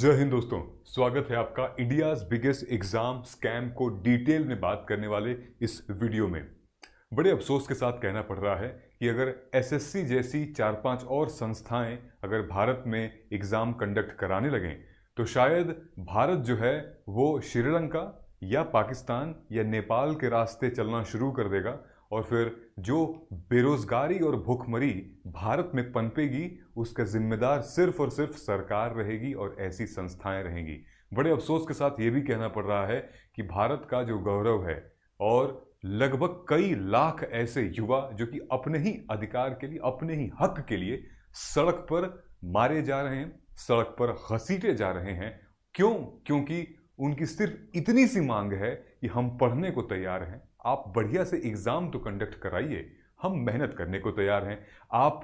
जय हिंद दोस्तों। स्वागत है आपका इंडियाज बिगेस्ट एग्जाम स्कैम को डिटेल में बात करने वाले इस वीडियो में। बड़े अफसोस के साथ कहना पड़ रहा है कि अगर एसएससी जैसी 4-5 और संस्थाएं अगर भारत में एग्जाम कंडक्ट कराने लगें तो शायद भारत जो है वो श्रीलंका या पाकिस्तान या नेपाल के रास्ते चलना शुरू कर देगा और फिर जो बेरोजगारी और भूखमरी भारत में पनपेगी उसका जिम्मेदार सिर्फ और सिर्फ सरकार रहेगी और ऐसी संस्थाएं रहेंगी। बड़े अफसोस के साथ ये भी कहना पड़ रहा है कि भारत का जो गौरव है और लगभग कई लाख ऐसे युवा जो कि अपने ही अधिकार के लिए, अपने ही हक के लिए सड़क पर मारे जा रहे हैं, सड़क पर घसीटे जा रहे हैं। क्यों? क्योंकि उनकी सिर्फ इतनी सी मांग है कि हम पढ़ने को तैयार हैं, आप बढ़िया से एग्जाम तो कंडक्ट कराइए, हम मेहनत करने को तैयार हैं, आप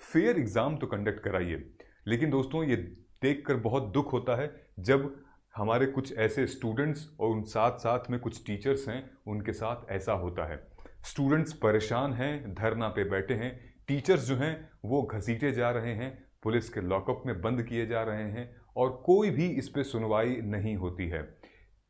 फेयर एग्जाम तो कंडक्ट कराइए। लेकिन दोस्तों ये देखकर बहुत दुख होता है जब हमारे कुछ ऐसे स्टूडेंट्स और उन साथ साथ में कुछ टीचर्स हैं उनके साथ ऐसा होता है। स्टूडेंट्स परेशान हैं, धरना पे बैठे हैं, टीचर्स जो हैं वो घसीटे जा रहे हैं, पुलिस के लॉकअप में बंद किए जा रहे हैं और कोई भी इस पे सुनवाई नहीं होती है।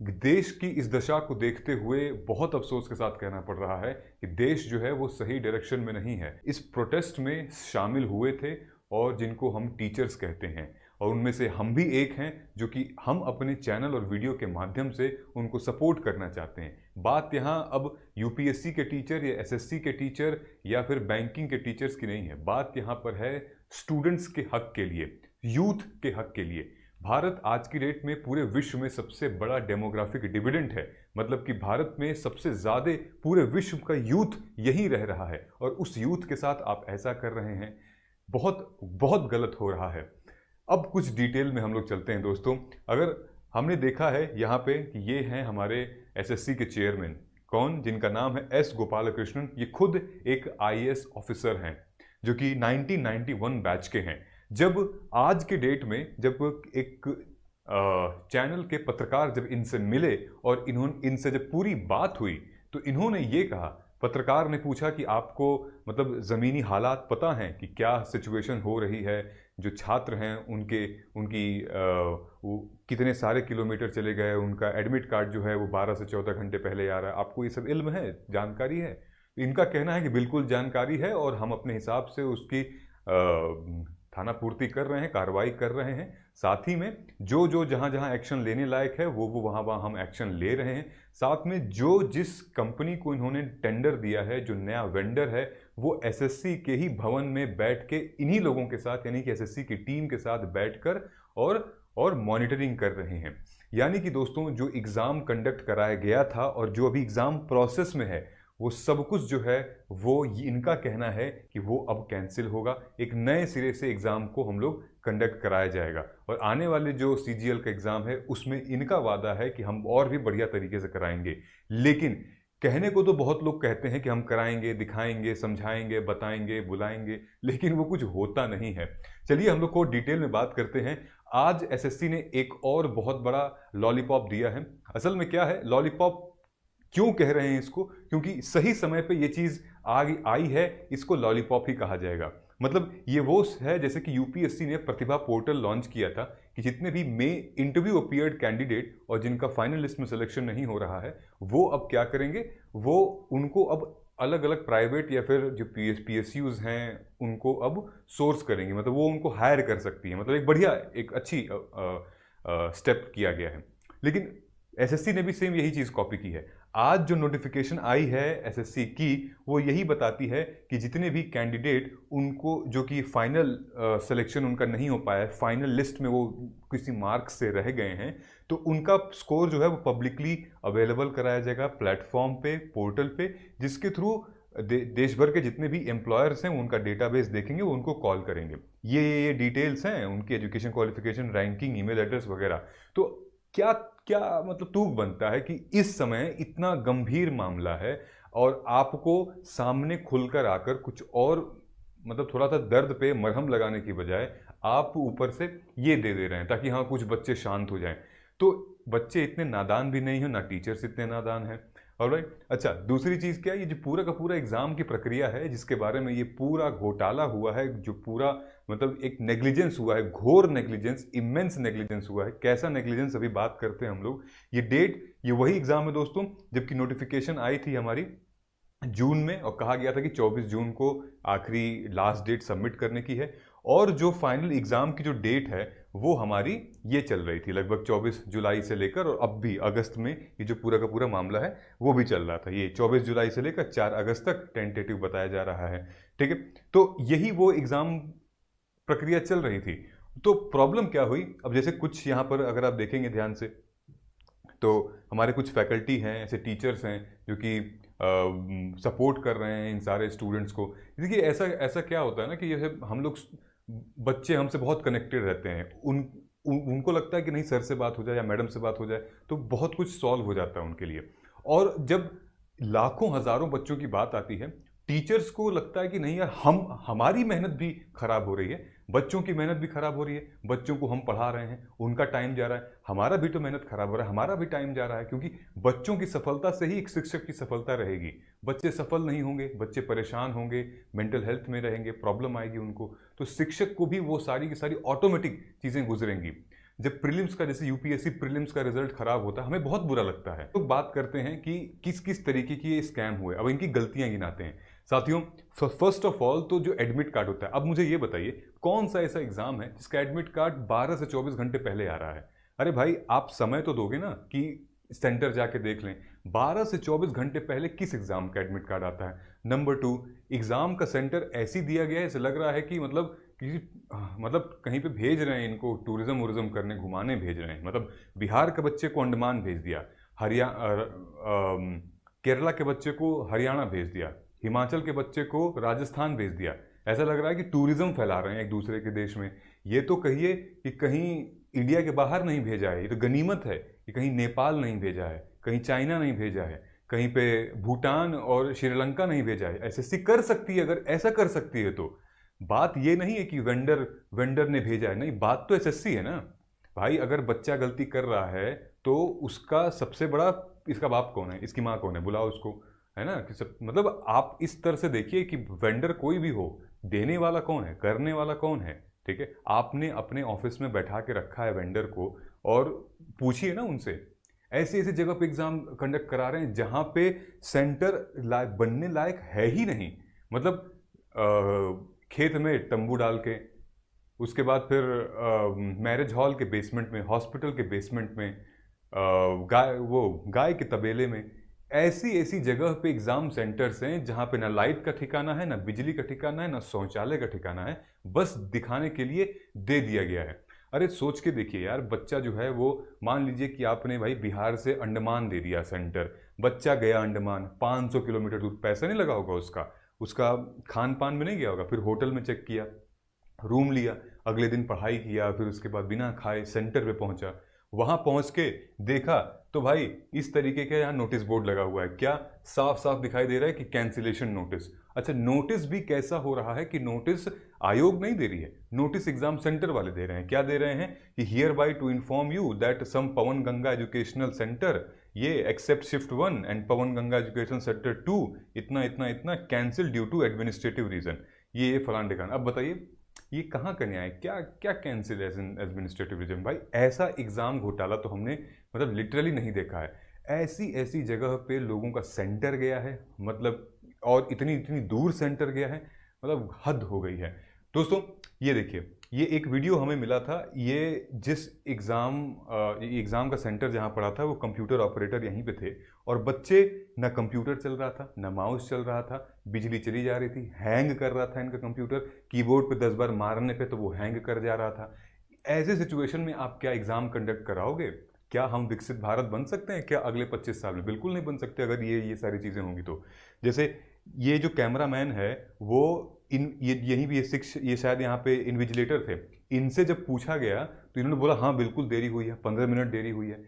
देश की इस दशा को देखते हुए बहुत अफसोस के साथ कहना पड़ रहा है कि देश जो है वो सही डायरेक्शन में नहीं है। इस प्रोटेस्ट में शामिल हुए थे और जिनको हम टीचर्स कहते हैं और उनमें से हम भी एक हैं जो कि हम अपने चैनल और वीडियो के माध्यम से उनको सपोर्ट करना चाहते हैं। बात यहाँ अब यूपीएससी के टीचर या एसएससी के टीचर या फिर बैंकिंग के टीचर्स की नहीं है, बात यहाँ पर है स्टूडेंट्स के हक के लिए, यूथ के हक के लिए। भारत आज की डेट में पूरे विश्व में सबसे बड़ा डेमोग्राफिक डिविडेंड है, मतलब कि भारत में सबसे ज़्यादा पूरे विश्व का यूथ यही रह रहा है और उस यूथ के साथ आप ऐसा कर रहे हैं, बहुत बहुत गलत हो रहा है। अब कुछ डिटेल में हम लोग चलते हैं दोस्तों। अगर हमने देखा है यहाँ पे कि ये हैं हमारे एसएससी के चेयरमैन, कौन? जिनका नाम है एस गोपालकृष्णन। ये खुद एक आईएएस ऑफिसर हैं जो कि 1991 बैच के हैं। जब आज के डेट में जब एक चैनल के पत्रकार जब इनसे मिले और इनसे जब पूरी बात हुई तो इन्होंने ये कहा, पत्रकार ने पूछा कि आपको मतलब ज़मीनी हालात पता हैं कि क्या सिचुएशन हो रही है, जो छात्र हैं उनकी वो कितने सारे किलोमीटर चले गए, उनका एडमिट कार्ड जो है वो 12 से 14 घंटे पहले आ रहा है, आपको ये सब इल्म है, जानकारी है? इनका कहना है कि बिल्कुल जानकारी है और हम अपने हिसाब से उसकी थाना पूर्ति कर रहे हैं, कार्रवाई कर रहे हैं। साथ ही में जो जहां जहां एक्शन लेने लायक है वो वहां हम एक्शन ले रहे हैं। साथ में जो जिस कंपनी को इन्होंने टेंडर दिया है, जो नया वेंडर है, वो एसएससी के ही भवन में बैठ के इन्हीं लोगों के साथ यानी कि एसएससी की टीम के साथ बैठकर और मॉनिटरिंग कर रहे हैं। यानी कि दोस्तों जो एग्ज़ाम कंडक्ट कराया गया था और जो अभी एग्ज़ाम प्रोसेस में है वो सब कुछ जो है वो इनका कहना है कि वो अब कैंसिल होगा, एक नए सिरे से एग्ज़ाम को हम लोग कंडक्ट कराया जाएगा और आने वाले जो सीजीएल का एग्ज़ाम है उसमें इनका वादा है कि हम और भी बढ़िया तरीके से कराएंगे। लेकिन कहने को तो बहुत लोग कहते हैं कि हम कराएंगे, दिखाएंगे, समझाएंगे, बताएंगे, बुलाएंगे, लेकिन वो कुछ होता नहीं है। चलिए हम लोग को डिटेल में बात करते हैं। आज एसएससी ने एक और बहुत बड़ा लॉलीपॉप दिया है। असल में क्या है, लॉलीपॉप क्यों कह रहे हैं इसको? क्योंकि सही समय पे ये चीज़ आई है, इसको लॉलीपॉप ही कहा जाएगा। मतलब ये वो है जैसे कि यूपीएससी ने प्रतिभा पोर्टल लॉन्च किया था कि जितने भी इंटरव्यू अपीयर्ड कैंडिडेट और जिनका फाइनल लिस्ट में सिलेक्शन नहीं हो रहा है वो अब क्या करेंगे, वो उनको अब अलग अलग प्राइवेट या फिर जो पीएसयूज हैं उनको अब सोर्स करेंगे, मतलब वो उनको हायर कर सकती है। मतलब एक बढ़िया, एक अच्छी स्टेप किया गया है। लेकिन एसएससी ने भी सेम यही चीज़ कॉपी की है। आज जो नोटिफिकेशन आई है एसएससी की वो यही बताती है कि जितने भी कैंडिडेट उनको जो कि फाइनल सिलेक्शन उनका नहीं हो पाया है, फाइनल लिस्ट में वो किसी मार्क्स से रह गए हैं, तो उनका स्कोर जो है वो पब्लिकली अवेलेबल कराया जाएगा प्लेटफॉर्म पे, पोर्टल पे, जिसके थ्रू देश भर के जितने भी एम्प्लॉयर्स हैं उनका डेटाबेस देखेंगे, वो उनको कॉल करेंगे। ये डिटेल्स हैं उनकी, education qualification, ranking, email address वगैरह। तो क्या क्या मतलब तुक बनता है कि इस समय इतना गंभीर मामला है और आपको सामने खुलकर आकर कुछ और मतलब थोड़ा सा दर्द पे मरहम लगाने की बजाय आप ऊपर से ये दे रहे हैं ताकि हाँ कुछ बच्चे शांत हो जाएं। तो बच्चे इतने नादान भी नहीं हो, ना टीचर्स इतने नादान हैं। ऑलराइट। अच्छा, दूसरी चीज़ क्या है, ये जो पूरा का पूरा एग्ज़ाम की प्रक्रिया है जिसके बारे में ये पूरा घोटाला हुआ है, जो पूरा मतलब एक नेग्लिजेंस हुआ है, घोर नेग्लिजेंस, इमेंस नेग्लिजेंस हुआ है। कैसा नेग्लिजेंस अभी बात करते हैं हम लोग। ये डेट, ये वही एग्ज़ाम है दोस्तों जबकि नोटिफिकेशन आई थी हमारी जून में और कहा गया था कि 24 जून को आखिरी लास्ट डेट सबमिट करने की है, और जो फाइनल एग्ज़ाम की जो डेट है वो हमारी ये चल रही थी लगभग 24 जुलाई से लेकर, और अब भी अगस्त में ये जो पूरा का पूरा मामला है वो भी चल रहा था। ये 24 जुलाई से लेकर 4 अगस्त तक टेंटेटिव बताया जा रहा है, ठीक है। तो यही वो एग्ज़ाम प्रक्रिया चल रही थी। तो प्रॉब्लम क्या हुई, अब जैसे कुछ यहाँ पर अगर आप देखेंगे ध्यान से तो हमारे कुछ फैकल्टी हैं, ऐसे टीचर्स हैं जो कि सपोर्ट कर रहे हैं इन सारे स्टूडेंट्स को। देखिए ऐसा ऐसा क्या होता है ना कि जैसे हम लोग, बच्चे हमसे बहुत कनेक्टेड रहते हैं, उनको लगता है कि नहीं सर से बात हो जाए या मैडम से बात हो जाए तो बहुत कुछ सॉल्व हो जाता है उनके लिए। और जब लाखों हज़ारों बच्चों की बात आती है, टीचर्स को लगता है कि नहीं यार, हमारी मेहनत भी खराब हो रही है, बच्चों की मेहनत भी खराब हो रही है, बच्चों को हम पढ़ा रहे हैं, उनका टाइम जा रहा है, हमारा भी तो मेहनत खराब हो रहा है, हमारा भी टाइम जा रहा है, क्योंकि बच्चों की सफलता से ही एक शिक्षक की सफलता रहेगी। बच्चे सफल नहीं होंगे, बच्चे परेशान होंगे, मेंटल हेल्थ में रहेंगे, प्रॉब्लम आएगी उनको, तो शिक्षक को भी वो सारी की सारी ऑटोमेटिक चीज़ें गुजरेंगी। जब प्रीलिम्स का, जैसे यूपीएससी प्रीलिम्स का रिजल्ट खराब होता है, हमें बहुत बुरा लगता है। तो बात करते हैं कि किस किस तरीके की ये स्कैम हुए, अब इनकी गलतियां गिनाते हैं साथियों। फर्स्ट ऑफ ऑल तो जो एडमिट कार्ड होता है, अब मुझे ये बताइए कौन सा ऐसा एग्जाम है जिसका एडमिट कार्ड 12 से 24 घंटे पहले आ रहा है। अरे भाई, आप समय तो दोगे ना कि सेंटर जाके देख लें। 12 से 24 घंटे पहले किस एग्जाम का एडमिट कार्ड आता है। नंबर 2, एग्जाम का सेंटर ऐसे दिया गया है, ऐसे लग रहा है कि मतलब किसी मतलब कहीं पे भेज रहे हैं इनको, टूरिज्म वूरिज्म करने, घुमाने भेज रहे हैं। मतलब बिहार के बच्चे को अंडमान भेज दिया, केरला के बच्चे को हरियाणा भेज दिया, हिमाचल के बच्चे को राजस्थान भेज दिया। ऐसा लग रहा है कि टूरिज्म फैला रहे हैं एक दूसरे के देश में। ये तो कहिए कि कहीं इंडिया के बाहर नहीं भेजा है, ये तो गनीमत है कि कहीं नेपाल नहीं भेजा है, कहीं चाइना नहीं भेजा है, कहीं पे भूटान और श्रीलंका नहीं भेजा है। एसएससी कर सकती है, अगर ऐसा कर सकती है तो। बात ये नहीं है कि वेंडर ने भेजा है, नहीं, बात तो एसएससी है ना भाई। अगर बच्चा गलती कर रहा है तो उसका सबसे बड़ा, इसका बाप कौन है, इसकी माँ कौन है, बुलाओ उसको, है ना। कि सब मतलब आप इस तरह से देखिए कि वेंडर कोई भी हो, देने वाला कौन है, करने वाला कौन है, ठीक है। आपने अपने ऑफिस में बैठा के रखा है वेंडर को, और पूछिए ना उनसे। ऐसी ऐसी जगह पे एग्जाम कंडक्ट करा रहे हैं जहां पे सेंटर बनने लायक है ही नहीं। मतलब खेत में तंबू डाल के, उसके बाद फिर मैरिज हॉल के बेसमेंट में, हॉस्पिटल के बेसमेंट में, गाय के तबेले में, ऐसी ऐसी जगह पे एग्जाम सेंटर्स हैं जहां पे ना लाइट का ठिकाना है, ना बिजली का ठिकाना है, ना शौचालय का ठिकाना है, बस दिखाने के लिए दे दिया गया है। अरे सोच के देखिए यार, बच्चा जो है वो, मान लीजिए कि आपने भाई बिहार से अंडमान दे दिया सेंटर, बच्चा गया अंडमान, 500 किलोमीटर दूर, पैसा नहीं लगा होगा उसका, उसका खान पान में नहीं गया होगा, फिर होटल में चेक किया, रूम लिया, अगले दिन पढ़ाई किया, फिर उसके बाद बिना खाए सेंटर पे पहुंचा। वहां पहुंच के देखा तो भाई इस तरीके का यहाँ नोटिस बोर्ड लगा हुआ है, क्या साफ साफ दिखाई दे रहा है कि कैंसिलेशन नोटिस। अच्छा, नोटिस भी कैसा हो रहा है कि नोटिस आयोग नहीं दे रही है, नोटिस एग्जाम सेंटर वाले दे रहे हैं। क्या दे रहे हैं कि hereby to inform you that some Pavan Ganga educational centre, ये except shift 1 and Pavan Ganga education centre 2, इतना इतना इतना cancel due to administrative reason, ये फलान ठिकान। अब बताइए ये कहाँ का न्याय, क्या क्या कैंसिल एडमिनिस्ट्रेटिव रीजन। भाई ऐसा एग्जाम घोटाला तो हमने मतलब लिटरली नहीं देखा है। ऐसी ऐसी जगह पे लोगों का सेंटर गया है, मतलब, और इतनी इतनी दूर सेंटर गया है, मतलब हद हो गई है दोस्तों। ये देखिए, ये एक वीडियो हमें मिला था, ये जिस एग्ज़ाम का सेंटर जहाँ पड़ा था वो कंप्यूटर ऑपरेटर यहीं पे थे, और बच्चे, ना कंप्यूटर चल रहा था, ना माउस चल रहा था, बिजली चली जा रही थी, हैंग कर रहा था इनका कंप्यूटर, कीबोर्ड पे 10 बार मारने पे तो वो हैंग कर जा रहा था। ऐसे सिचुएशन में आप क्या एग्ज़ाम कंडक्ट कराओगे? क्या हम विकसित भारत बन सकते हैं क्या अगले 25 साल में? बिल्कुल नहीं बन सकते अगर ये सारी चीज़ें होंगी तो। जैसे ये जो कैमरामैन है वो यहीं भी ये शायद यहाँ पे इन्विजिलेटर थे, इनसे जब पूछा गया तो इन्होंने बोला हाँ बिल्कुल देरी हुई है, 15 मिनट देरी हुई है।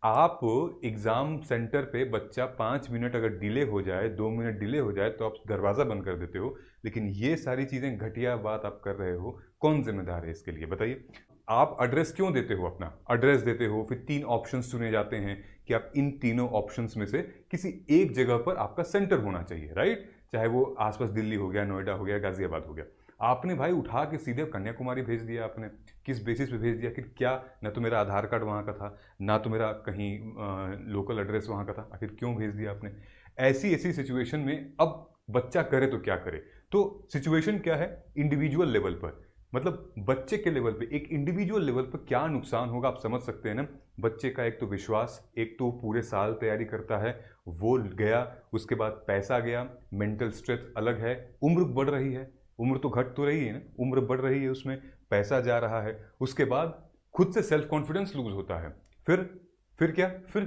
आप एग्ज़ाम सेंटर पे बच्चा 5 मिनट अगर डिले हो जाए, 2 मिनट डिले हो जाए तो आप दरवाज़ा बंद कर देते हो, लेकिन ये सारी चीज़ें घटिया बात आप कर रहे हो, कौन जिम्मेदार है इसके लिए बताइए। आप एड्रेस क्यों देते हो, अपना एड्रेस देते हो, फिर 3 ऑप्शंस चुने जाते हैं कि आप इन तीनों ऑप्शंस में से किसी एक जगह पर आपका सेंटर होना चाहिए, राइट। चाहे वो आसपास दिल्ली हो गया, नोएडा हो गया, गाजियाबाद हो गया। आपने भाई उठा के सीधे कन्याकुमारी भेज दिया, आपने किस बेसिस पे भेज दिया कि क्या, ना तो मेरा आधार कार्ड वहाँ का था, ना तो मेरा कहीं लोकल एड्रेस वहाँ का था, आखिर क्यों भेज दिया आपने। ऐसी ऐसी सिचुएशन में अब बच्चा करे तो क्या करे। तो सिचुएशन क्या है, इंडिविजुअल लेवल पर, मतलब बच्चे के लेवल पे, एक इंडिविजुअल लेवल पर क्या नुकसान होगा आप समझ सकते हैं ना। बच्चे का एक तो विश्वास, एक तो पूरे साल तैयारी करता है, वो गया, उसके बाद पैसा गया, मेंटल स्ट्रेस अलग है, उम्र बढ़ रही है, उम्र तो घट तो रही है ना, उम्र बढ़ रही है, उसमें पैसा जा रहा है, उसके बाद खुद से सेल्फ कॉन्फिडेंस लूज होता है। फिर क्या, फिर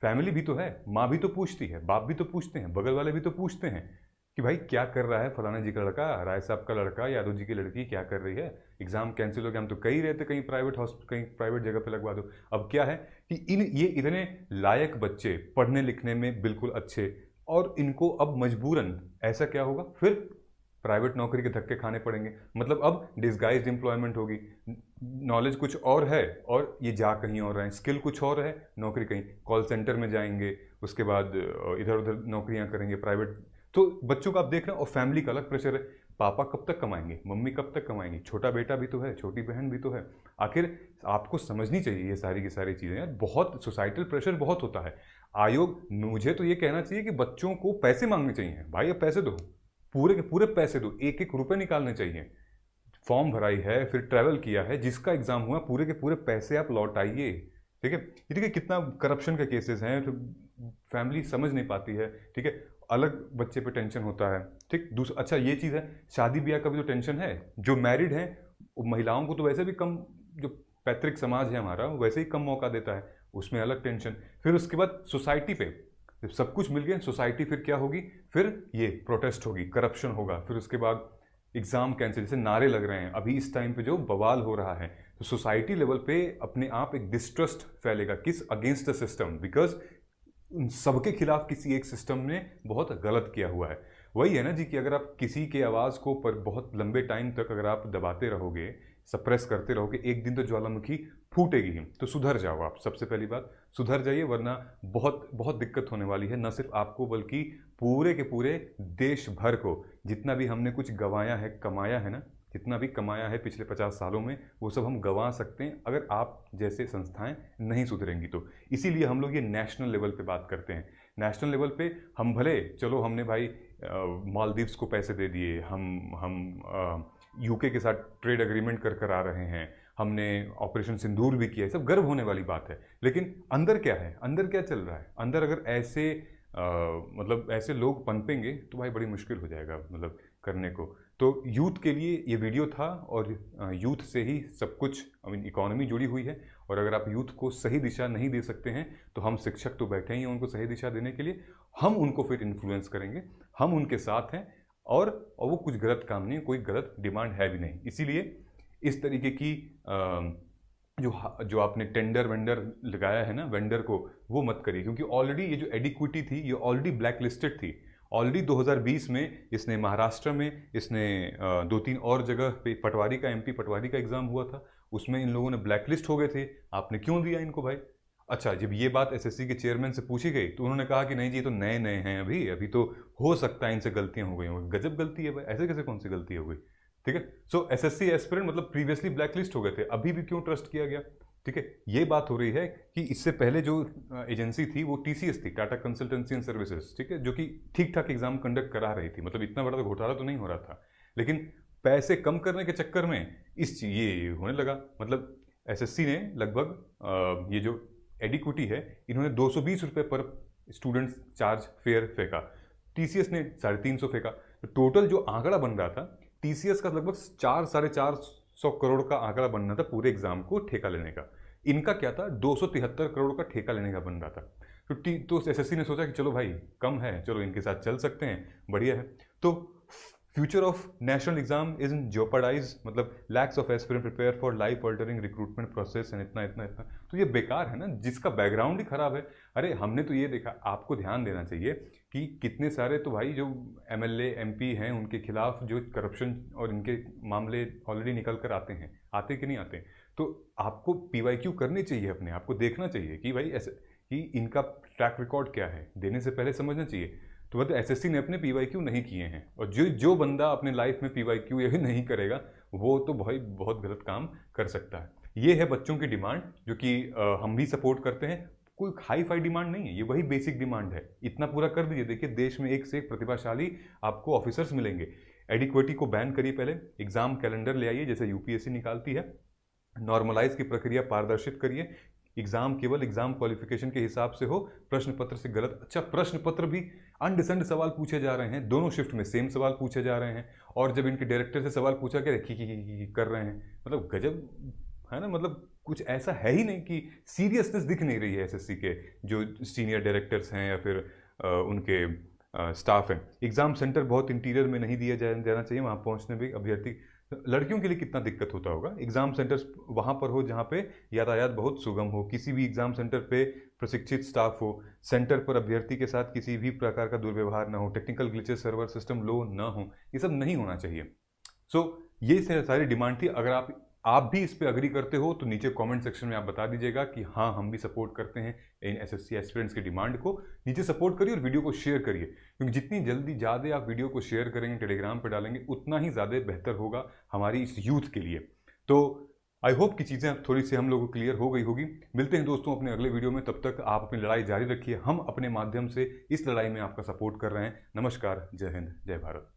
फैमिली भी तो है, माँ भी तो पूछती है, बाप भी तो पूछते हैं, बगल वाले भी तो पूछते हैं कि भाई क्या कर रहा है फलाना जी का लड़का, राय साहब का लड़का, यादव जी की लड़की क्या कर रही है, एग्जाम कैंसिल हो गया, हम तो कहीं रहते कहीं प्राइवेट हॉस्पिटल, कहीं प्राइवेट जगह पे लगवा दो। अब क्या है कि ये इतने लायक बच्चे, पढ़ने लिखने में बिल्कुल अच्छे, और इनको अब मजबूरन ऐसा क्या होगा, फिर प्राइवेट नौकरी के धक्के खाने पड़ेंगे। मतलब अब डिस्गाइज्ड एम्प्लॉयमेंट होगी, नॉलेज कुछ और है और ये जा कहीं और रहे हैं, स्किल कुछ और है, नौकरी कहीं कॉल सेंटर में जाएंगे, उसके बाद इधर उधर नौकरियां करेंगे प्राइवेट। तो बच्चों का आप देख रहे हैं, और फैमिली का अलग प्रेशर है, पापा कब तक कमाएंगे, मम्मी कब तक कमाएंगी, छोटा बेटा भी तो है, छोटी बहन भी तो है। आखिर आपको समझनी चाहिए ये सारी की सारी चीज़ें यार, बहुत सोसाइटल प्रेशर बहुत होता है। आयोग, मुझे तो ये कहना चाहिए कि बच्चों को पैसे मांगने चाहिए, भाई अब पैसे दो, पूरे के पूरे पैसे दो, एक एक रुपए निकालने चाहिए। फॉर्म भराई है, फिर ट्रैवल किया है, जिसका एग्जाम हुआ, पूरे के पूरे पैसे आप लौटाइए, ठीक है। ये देखिए कितना करप्शन के केसेस हैं, तो फैमिली समझ नहीं पाती है, ठीक है, अलग बच्चे पे टेंशन होता है, ठीक। दूसरा, अच्छा ये चीज़ है, शादी ब्याह का भी तो टेंशन है, जो मैरिड हैं महिलाओं को तो वैसे भी कम, जो पैतृक समाज है हमारा वैसे ही कम मौका देता है, उसमें अलग टेंशन। फिर उसके बाद सोसाइटी पे जब सब कुछ मिल गया, सोसाइटी फिर क्या होगी, फिर ये प्रोटेस्ट होगी, करप्शन होगा, फिर उसके बाद एग्जाम कैंसिल, जैसे नारे लग रहे हैं अभी इस टाइम पे जो बवाल हो रहा है, तो सोसाइटी लेवल पे अपने आप एक डिस्ट्रस्ट फैलेगा, किस अगेंस्ट द सिस्टम, बिकॉज सबके खिलाफ किसी एक सिस्टम ने बहुत गलत किया हुआ है। वही है ना जी कि अगर आप किसी के आवाज़ को पर बहुत लंबे टाइम तक अगर आप दबाते रहोगे, सप्रेस करते रहोगे, एक दिन तो ज्वालामुखी फूटेगी ही। तो सुधर जाओ आप, सबसे पहली बात सुधर जाइए, वरना बहुत बहुत दिक्कत होने वाली है, न सिर्फ आपको बल्कि पूरे के पूरे देश भर को। जितना भी हमने कुछ गंवाया है, कमाया है ना, जितना भी कमाया है पिछले 50 सालों में, वो सब हम गंवा सकते हैं अगर आप जैसे संस्थाएं नहीं सुधरेंगी तो। इसीलिए हम लोग ये नेशनल लेवल पे बात करते हैं। नेशनल लेवल पे हम भले, चलो हमने भाई मालदीव्स को पैसे दे दिए, हम यूके के साथ ट्रेड एग्रीमेंट कर आ रहे हैं, हमने ऑपरेशन सिंदूर भी किया है, सब गर्व होने वाली बात है। लेकिन अंदर क्या है, अंदर क्या चल रहा है, अंदर अगर ऐसे मतलब ऐसे लोग पनपेंगे तो भाई बड़ी मुश्किल हो जाएगा मतलब करने को। तो यूथ के लिए ये वीडियो था, और यूथ से ही सब कुछ, आई मीन इकोनॉमी जुड़ी हुई है, और अगर आप यूथ को सही दिशा नहीं दे सकते हैं तो हम शिक्षक तो बैठे ही हैं उनको सही दिशा देने के लिए, हम उनको फिर इन्फ्लुएंस करेंगे, हम उनके साथ हैं, और वो कुछ गलत काम नहीं, कोई गलत डिमांड है भी नहीं। इसीलिए इस तरीके की जो आपने टेंडर वेंडर लगाया है ना वेंडर को, वो मत करिए, क्योंकि ऑलरेडी ये जो एडिक्विटी थी ये ऑलरेडी ब्लैक लिस्टेड थी। ऑलरेडी 2020 में इसने महाराष्ट्र में, इसने 2-3 और जगह पे, पटवारी का, MP पटवारी का एग्जाम हुआ था, उसमें इन लोगों ने ब्लैक लिस्ट हो गए थे। आपने क्यों दिया इनको भाई? अच्छा, जब ये बात SSC के चेयरमैन से पूछी गई तो उन्होंने कहा कि नहीं जी ये तो नए नए हैं, अभी तो हो सकता है इनसे गलतियां हो गई होंगी। गजब गलती है भाई, ऐसे कैसे कौन सी गलती हो गई, ठीक है। सो SSC एस्पिरेंट मतलब प्रीवियसली ब्लैक लिस्ट हो गए थे, अभी भी क्यों ट्रस्ट किया गया, ठीक है। ये बात हो रही है कि इससे पहले जो एजेंसी थी वो TCS थी, टाटा कंसल्टेंसी एंड सर्विसेज, ठीक है, जो कि ठीक ठाक एग्जाम कंडक्ट करा रही थी, मतलब इतना बड़ा तो घोटाला तो नहीं हो रहा था, लेकिन पैसे कम करने के चक्कर में ये होने लगा। मतलब SSC ने लगभग ये जो एडिक्विटी है, इन्होंने 220 रुपये पर स्टूडेंट चार्ज फेयर फेंका, TCS ने 350 फेंका। तो टोटल जो आंकड़ा बन रहा था TCS का लगभग 400-450 करोड़ का आंकड़ा बनना था पूरे एग्जाम को ठेका लेने का। इनका क्या था, 273 करोड़ का ठेका लेने का बन रहा था। तो SSC ने सोचा कि चलो भाई कम है, चलो इनके साथ चल सकते हैं, बढ़िया है। तो future of national exam is in jeopardise, मतलब lakhs of aspirant prepare for life altering recruitment process and इतना इतना इतना। तो ये बेकार है ना, जिसका बैकग्राउंड ही खराब है। अरे हमने तो ये देखा, आपको ध्यान देना चाहिए कि कितने सारे तो भाई जो एमएलए एमपी हैं उनके खिलाफ जो करप्शन और इनके मामले ऑलरेडी निकल कर आते हैं, आते कि नहीं आते। तो आपको पीवाईक्यू करनी चाहिए, अपने आपको देखना चाहिए कि भाई ऐसे कि इनका ट्रैक रिकॉर्ड क्या है, देने से पहले समझना चाहिए। तो मतलब एसएससी ने अपने पीवाईक्यू नहीं किए हैं, और जो बंदा अपने लाइफ में पीवाईक्यू ये नहीं करेगा वो तो भाई बहुत गलत काम कर सकता है। ये है बच्चों की डिमांड, जो कि हम भी सपोर्ट करते हैं। कोई हाई फाई डिमांड नहीं है, ये वही बेसिक डिमांड है। इतना पूरा कर दीजिए, देखिए देश में एक से एक प्रतिभाशाली आपको ऑफिसर्स मिलेंगे। एडिक्विटी को बैन करिए, पहले एग्जाम कैलेंडर ले आइए जैसे यूपीएससी निकालती है, नॉर्मलाइज की प्रक्रिया पारदर्शित करिए, एग्जाम केवल एग्जाम क्वालिफिकेशन के हिसाब से हो, प्रश्न पत्र से गलत। अच्छा, प्रश्न पत्र भी अनडिसेंड सवाल पूछे जा रहे हैं, दोनों शिफ्ट में सेम सवाल पूछे जा रहे हैं, और जब इनके डायरेक्टर से सवाल पूछा गया कर रहे हैं, मतलब गजब है ना। मतलब कुछ ऐसा है ही नहीं कि सीरियसनेस दिख नहीं रही है एसएससी के जो सीनियर डायरेक्टर्स हैं या फिर उनके स्टाफ हैं। एग्जाम सेंटर बहुत इंटीरियर में नहीं जाना चाहिए, वहाँ पहुँचने भी अभ्यर्थी, लड़कियों के लिए कितना दिक्कत होता होगा। एग्जाम सेंटर्स वहाँ पर हो जहाँ पे यातायात बहुत सुगम हो, किसी भी एग्जाम सेंटर पे प्रशिक्षित स्टाफ हो, सेंटर पर अभ्यर्थी के साथ किसी भी प्रकार का दुर्व्यवहार ना हो, टेक्निकल ग्लिचेस, सर्वर सिस्टम लो ना हो, ये सब नहीं होना चाहिए। सो ये सारी डिमांड थी। अगर आप भी इस पे अग्री करते हो तो नीचे कमेंट सेक्शन में आप बता दीजिएगा कि हाँ हम भी सपोर्ट करते हैं इन एसएससी एस्पिरेंट्स की डिमांड को। नीचे सपोर्ट करिए और वीडियो को शेयर करिए, क्योंकि जितनी जल्दी ज़्यादा आप वीडियो को शेयर करेंगे, टेलीग्राम पे डालेंगे, उतना ही ज़्यादा बेहतर होगा हमारी इस यूथ के लिए। तो आई होप कि चीज़ें थोड़ी सी हम लोगों को क्लियर हो गई होगी। मिलते हैं दोस्तों अपने अगले वीडियो में, तब तक आप अपनी लड़ाई जारी रखिए, हम अपने माध्यम से इस लड़ाई में आपका सपोर्ट कर रहे हैं। नमस्कार, जय हिंद, जय भारत।